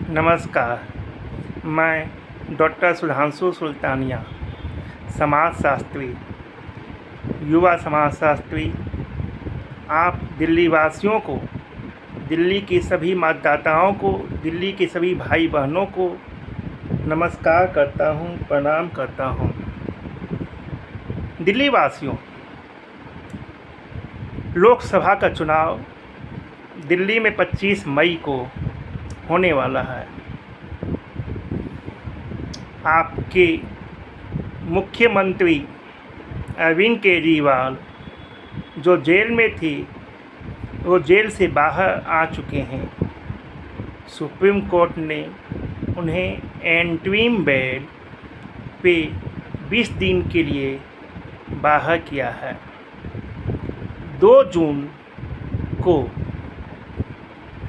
नमस्कार। मैं डॉक्टर सुधांशु सुल्तानिया, समाजशास्त्री, युवा समाजशास्त्री, आप दिल्ली वासियों को, दिल्ली के सभी मतदाताओं को, दिल्ली के सभी भाई बहनों को नमस्कार करता हूं, प्रणाम करता हूं। दिल्ली वासियों, लोकसभा का चुनाव दिल्ली में 25 मई को होने वाला है। आपके मुख्यमंत्री अरविंद केजरीवाल जो जेल में थे, वो जेल से बाहर आ चुके हैं। सुप्रीम कोर्ट ने उन्हें एंटरिम बेल पे 20 दिन के लिए बाहर किया है। 2 जून को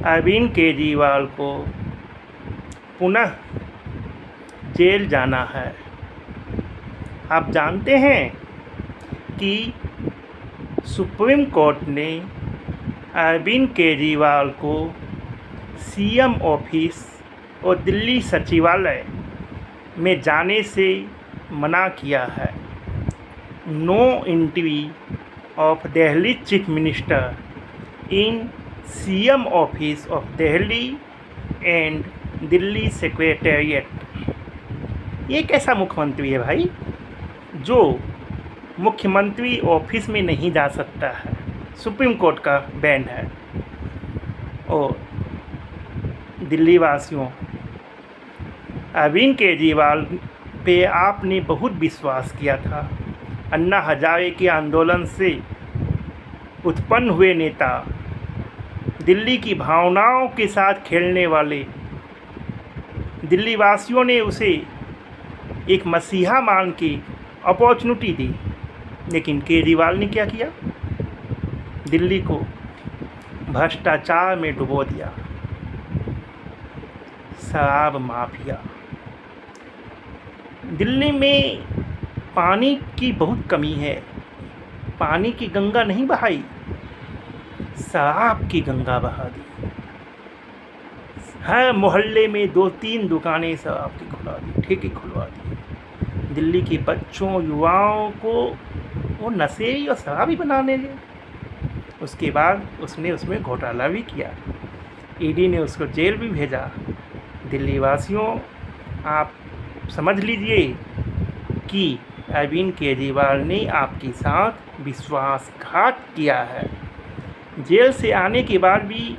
अरविंद केजरीवाल को पुनः जेल जाना है। आप जानते हैं कि सुप्रीम कोर्ट ने अरविंद केजरीवाल को सीएम ऑफिस और दिल्ली सचिवालय में जाने से मना किया है। No entry of Delhi chief minister in CM office of Delhi and Delhi secretariat. ये कैसा मुख्यमंत्री है भाई, जो मुख्यमंत्री ऑफिस में नहीं जा सकता है? सुप्रीम कोर्ट का बैन है। और दिल्ली वासियों, अरविंद केजरीवाल पे आपने बहुत विश्वास किया था। अन्ना हजारे के आंदोलन से उत्पन्न हुए नेता, दिल्ली की भावनाओं के साथ खेलने वाले दिल्ली वासियों ने उसे एक मसीहा मान के अपॉर्चुनिटी दी, लेकिन केजरीवाल ने क्या किया? दिल्ली को भ्रष्टाचार में डुबो दिया। शराब माफिया। दिल्ली में पानी की बहुत कमी है। पानी की गंगा नहीं बहाई, शराब की गंगा बहा दी। हर मोहल्ले में 2-3 दुकानें शराब की खुला दी, ठेके खुलवा दी। दिल्ली के बच्चों, युवाओं को वो नशेड़ी और शराबी बनाने लगे। उसके बाद उसमें घोटाला भी किया। ईडी ने उसको जेल भी भेजा। दिल्ली वासियों, आप समझ लीजिए कि अरविंद केजरीवाल ने आपके साथ विश्वासघात किया है। जेल से आने के बाद भी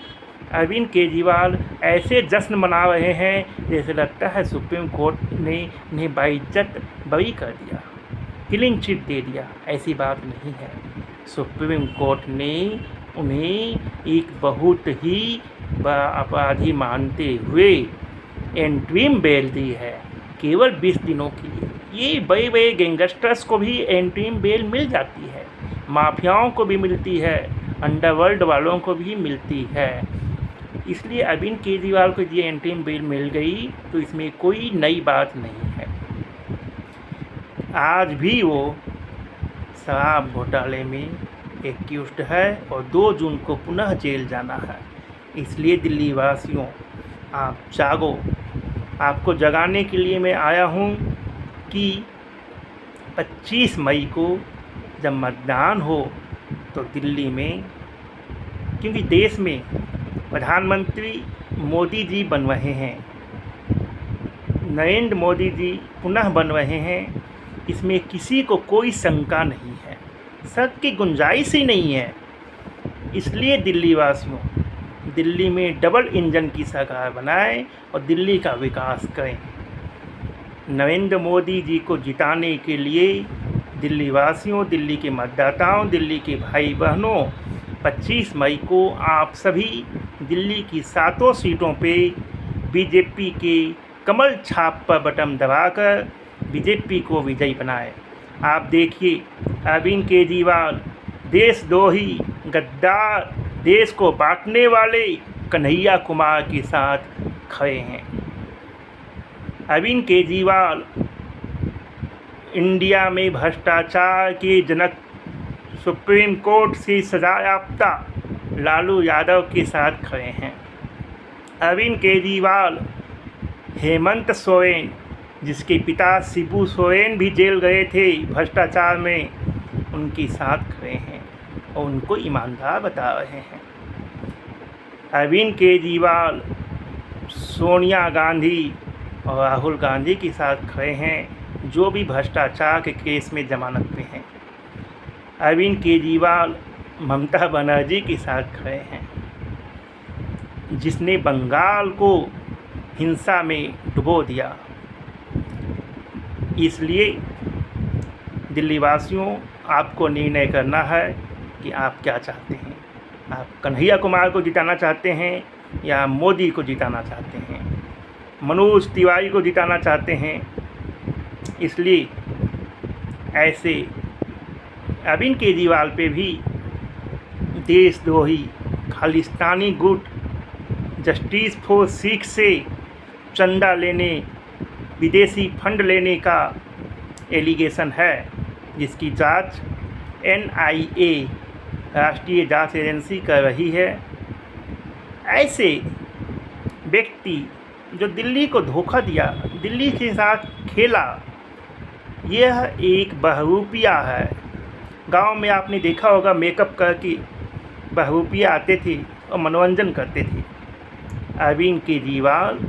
अरविंद केजरीवाल ऐसे जश्न मना रहे हैं जैसे लगता है सुप्रीम कोर्ट ने उन्हें बाइज्जत बरी कर दिया, क्लीन चिट दे दिया। ऐसी बात नहीं है। सुप्रीम कोर्ट ने उन्हें एक बहुत ही बड़ा अपराधी मानते हुए एंटरिम बेल दी है, केवल 20 दिनों के लिए। ये बड़े बड़े गैंगस्टर्स को भी एंटरिम बेल मिल जाती है, माफियाओं को भी मिलती है, अंडरवर्ल्ड वालों को भी मिलती है। इसलिए अरविंद केजरीवाल को ये एंटरिम बेल मिल गई तो इसमें कोई नई बात नहीं है। आज भी वो शराब घोटाले में एक्यूज्ड है और 2 जून को पुनः जेल जाना है। इसलिए दिल्ली वासियों, आप जागो। आपको जगाने के लिए मैं आया हूँ कि 25 मई को जब मतदान हो तो दिल्ली में, क्योंकि देश में प्रधानमंत्री मोदी जी बन रहे हैं, नरेंद्र मोदी जी पुनः बन रहे हैं, इसमें किसी को कोई शंका नहीं है, शक की गुंजाइश ही नहीं है। इसलिए दिल्ली वासियों, दिल्ली में डबल इंजन की सरकार बनाएं और दिल्ली का विकास करें। नरेंद्र मोदी जी को जिताने के लिए दिल्ली वासियों, दिल्ली के मतदाताओं, दिल्ली के भाई बहनों, 25 मई को आप सभी दिल्ली की 7 सीटों पे बीजेपी के कमल छाप पर बटन दबाकर बीजेपी को विजयी बनाएं। आप देखिए, अरविंद केजरीवाल देशद्रोही, गद्दार, देश को बांटने वाले कन्हैया कुमार के साथ खड़े हैं। अरविंद केजरीवाल इंडिया में भ्रष्टाचार के जनक, सुप्रीम कोर्ट से सजायाफ्ता लालू यादव के साथ खड़े हैं। अरविंद केजरीवाल हेमंत सोरेन, जिसके पिता शिबू सोरेन भी जेल गए थे भ्रष्टाचार में, उनके साथ खड़े हैं और उनको ईमानदार बता रहे हैं। अरविंद केजरीवाल सोनिया गांधी और राहुल गांधी के साथ खड़े हैं, जो भी भ्रष्टाचार के केस में जमानत पे हैं। अरविंद केजरीवाल ममता बनर्जी के साथ खड़े हैं, जिसने बंगाल को हिंसा में डुबो दिया। इसलिए दिल्ली वासियों, आपको निर्णय करना है कि आप क्या चाहते हैं। आप कन्हैया कुमार को जिताना चाहते हैं या मोदी को जिताना चाहते हैं, मनोज तिवारी को जिताना चाहते हैं। इसलिए ऐसे अरविंद केजरीवाल पे भी देशद्रोही खालिस्तानी गुट जस्टिस फॉर सिख से चंदा लेने, विदेशी फंड लेने का एलिगेशन है, जिसकी जांच NIA राष्ट्रीय जांच एजेंसी कर रही है। ऐसे व्यक्ति जो दिल्ली को धोखा दिया, दिल्ली के साथ खेला, यह एक बहरूपिया है। गांव में आपने देखा होगा, मेकअप करके बहरूपिया आते थे और मनोरंजन करते थे। अरविंद केजरीवाल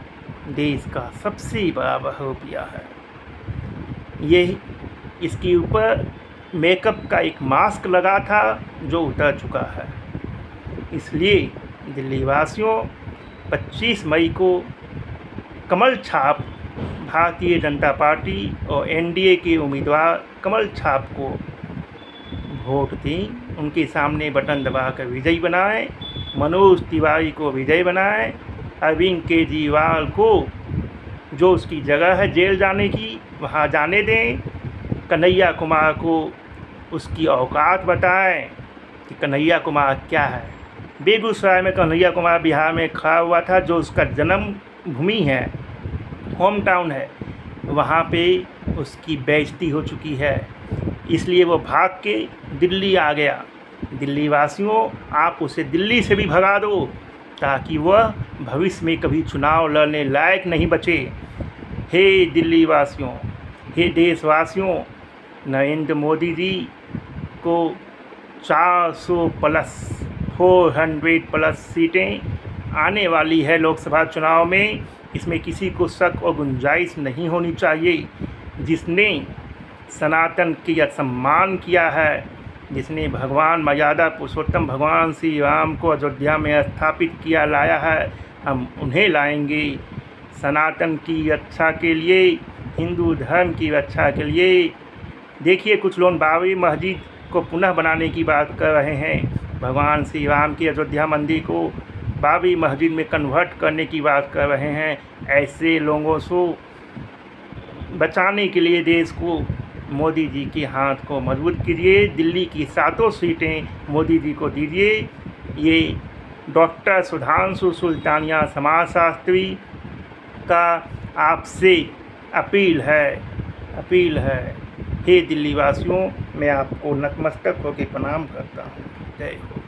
देश का सबसे बड़ा बहरूपिया है। ये इसके ऊपर मेकअप का एक मास्क लगा था जो उतर चुका है। इसलिए दिल्ली वासियों, 25 मई को कमल छाप भारतीय जनता पार्टी और NDA के उम्मीदवार कमल छाप को वोट दें, उनके सामने बटन दबाकर विजयी बनाएं, मनोज तिवारी को विजयी बनाएं, अरविंद केजरीवाल को जो उसकी जगह है जेल जाने की वहाँ जाने दें, कन्हैया कुमार को उसकी औकात बताएं कि कन्हैया कुमार क्या है। बेगूसराय में कन्हैया कुमार बिहार में खड़ा हुआ था, जो उसका जन्म भूमि है, होम टाउन है, वहाँ पे उसकी बेइज्जती हो चुकी है। इसलिए वो भाग के दिल्ली आ गया। दिल्ली वासियों, आप उसे दिल्ली से भी भगा दो ताकि वह भविष्य में कभी चुनाव लड़ने लायक नहीं बचे। हे दिल्ली वासियों, हे देशवासियों, नरेंद्र मोदी जी को 400+, सीटें आने वाली है लोकसभा चुनाव में। इसमें किसी को शक और गुंजाइश नहीं होनी चाहिए। जिसने सनातन की सम्मान किया है, जिसने भगवान मर्यादा पुरुषोत्तम भगवान श्री राम को अयोध्या में स्थापित किया, लाया है, हम उन्हें लाएंगे। सनातन की रक्षा के लिए, हिंदू धर्म की रक्षा के लिए। देखिए, कुछ लोग बाबरी मस्जिद को पुनः बनाने की बात कर रहे हैं, भगवान श्री राम की अयोध्या मंदिर को बाबरी मस्जिद में कन्वर्ट करने की बात कर रहे हैं। ऐसे लोगों से बचाने के लिए देश को मोदी जी के हाथ को मजबूत कीजिए। दिल्ली की 7 सीटें मोदी जी को दीजिए। ये डॉक्टर सुधांशु सुल्तानिया समाजशास्त्री का आपसे अपील है। हे दिल्ली वासियों, मैं आपको नतमस्तक होकर प्रणाम करता हूँ। जय हो।